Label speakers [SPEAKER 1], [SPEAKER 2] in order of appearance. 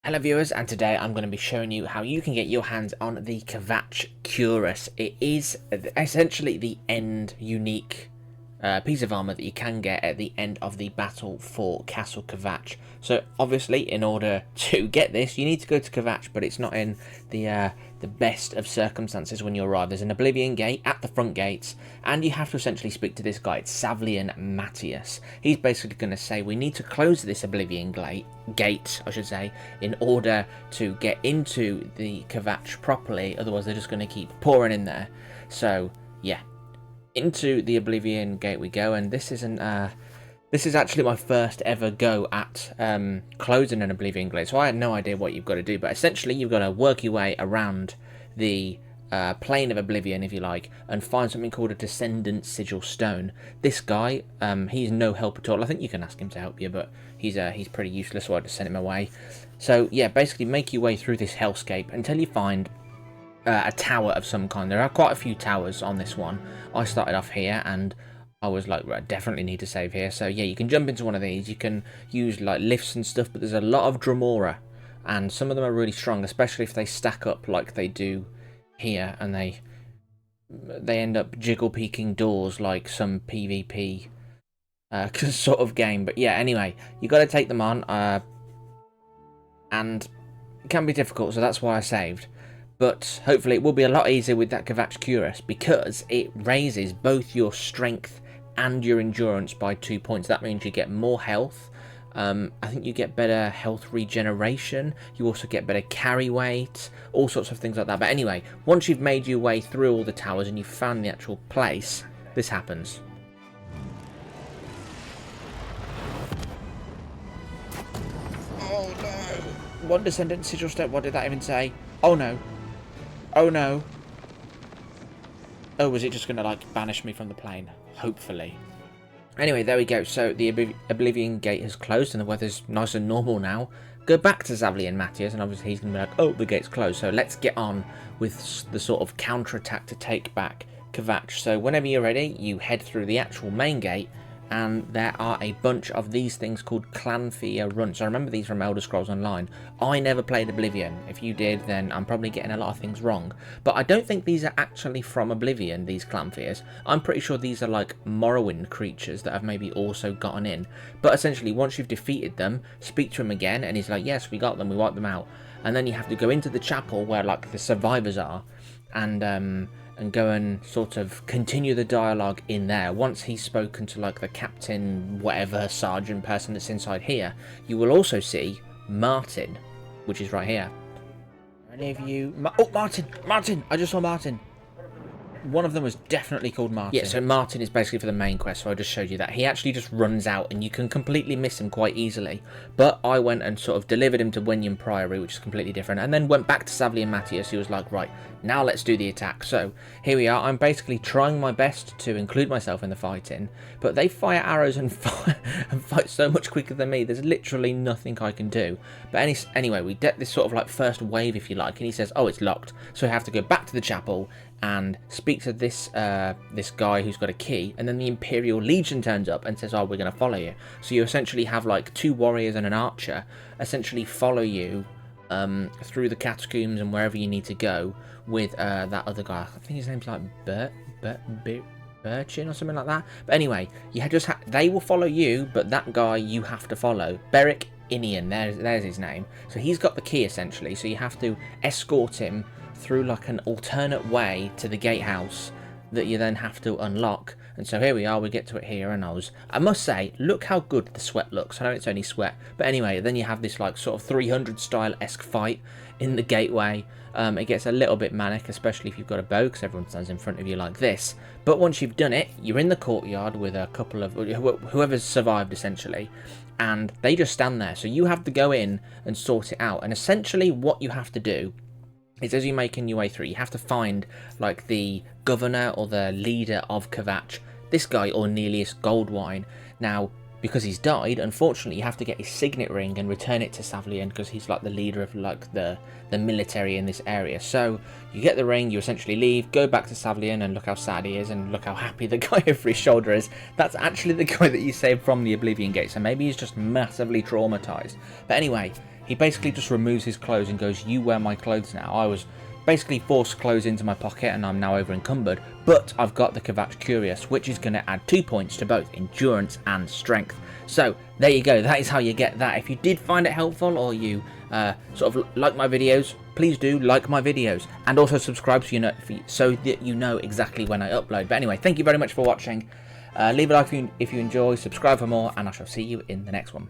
[SPEAKER 1] Hello viewers, and today I'm going to be showing you how you can get your hands on the Kvatch Cuirass. It is essentially the end unique piece of armor that you can get at the end of the battle for Castle Kvatch. So obviously in order to get this you need to go to Kvatch, but it's not in the best of circumstances when you arrive. There's an Oblivion gate at the front gates and you have to essentially speak to this guy. It's Oblivion Remastered. He's basically going to say we need to close this Oblivion gate, I should say, in order to get into the Kvatch properly, otherwise they're just going to keep pouring in there. So yeah, into the Oblivion gate we go, and this isn't this is actually my first ever go at closing an Oblivion gate, so I had no idea what you've got to do, but essentially you've got to work your way around the plane of Oblivion, if you like, and find something called a Descendant Sigil Stone. This guy, he's no help at all. I think you can ask him to help you, but he's pretty useless, so I just sent him away. So yeah, basically make your way through this hellscape until you find a tower of some kind. There are quite a few towers on this one. I started off here and I was like, right, definitely need to save here. So yeah, you can jump into one of these. You can use like lifts and stuff, but there's a lot of Dremora, and some of them are really strong, especially if they stack up like they do here, and they end up jiggle peeking doors like some PvP sort of game. But yeah, anyway, you got to take them on, and it can be difficult, so that's why I saved. But hopefully it will be a lot easier with that Kvatch Cuirass, because it raises both your strength and your endurance by 2 points. That means you get more health. I think you get better health regeneration. You also get better carry weight, all sorts of things like that. But anyway, once you've made your way through all the towers and you've found the actual place, this happens. Oh no! One Descendant Sigil Stone. What did that even say? Oh no. Oh no. Oh, was it just going to like banish me from the plane? Hopefully. Anyway, there we go. So the Oblivion gate has closed and the weather's nice and normal now. Go back to Oblivion Remastered, and obviously he's going to be like, oh, the gate's closed. So let's get on with the sort of counterattack to take back Kvatch. So whenever you're ready, you head through the actual main gate, and there are a bunch of these things called Clanfear runts. I remember these from Elder Scrolls Online. I never played Oblivion. If you did, then I'm probably getting a lot of things wrong. But I don't think these are actually from Oblivion, these Clanfears. I'm pretty sure these are like Morrowind creatures that have maybe also gotten in. But essentially, once you've defeated them, speak to him again, and he's like, yes, we got them, we wiped them out. And then you have to go into the chapel where like the survivors are, and go and sort of continue the dialogue in there. Once he's spoken to like the captain, whatever, sergeant person that's inside here, you will also see Martin, which is right here. Any of you... oh, Martin! I just saw Martin. One of them was definitely called Martin. Yeah, so Martin is basically for the main quest, so I just showed you that. He actually just runs out, and you can completely miss him quite easily. But I went and sort of delivered him to Wenham Priory, which is completely different, and then went back to Oblivion Remastered. He was like, right, now let's do the attack. So here we are. I'm basically trying my best to include myself in the fighting, but they fire arrows and fight so much quicker than me. There's literally nothing I can do. But anyway, we get this sort of like first wave, if you like, and he says, oh, it's locked. So I have to go back to the chapel and speak to this this guy who's got a key, and then the Imperial Legion turns up and says, oh, we're going to follow you. So you essentially have like 2 warriors and an archer essentially follow you through the catacombs and wherever you need to go with that other guy. I think his name's like Birchin or something like that. But anyway, you they will follow you, but that guy you have to follow. Beric Inian, there's his name. So he's got the key essentially, so you have to escort him through like an alternate way to the gatehouse that you then have to unlock. And so here we are, we get to it here, and I must say, look how good the sweat looks. I know it's only sweat, but anyway, then you have this like sort of 300 style-esque fight in the gateway. It gets a little bit manic, especially if you've got a bow, because everyone stands in front of you like this. But once you've done it, you're in the courtyard with a couple of whoever's survived essentially, and they just stand there. So you have to go in and sort it out. And essentially what you have to do is, as you're making your way through, you have to find like the governor or the leader of Kvatch, this guy Ornelius Goldwine. Now, because he's died, unfortunately, you have to get his signet ring and return it to Savlian, because he's like the leader of like the military in this area. So you get the ring, you essentially leave, go back to Savlian, and look how sad he is, and look how happy the guy over his shoulder is. That's actually the guy that you saved from the Oblivion Gate, so maybe he's just massively traumatized. But anyway, he basically just removes his clothes and goes, you wear my clothes now. I was basically forced clothes into my pocket and I'm now over encumbered, but I've got the Kvatch Cuirass, which is going to add 2 points to both endurance and strength. So there you go, that is how you get that. If you did find it helpful, or you sort of like my videos, please do like my videos, and also subscribe so that you know exactly when I upload. But anyway, thank you very much for watching. Leave a like if you enjoy, subscribe for more, and I shall see you in the next one.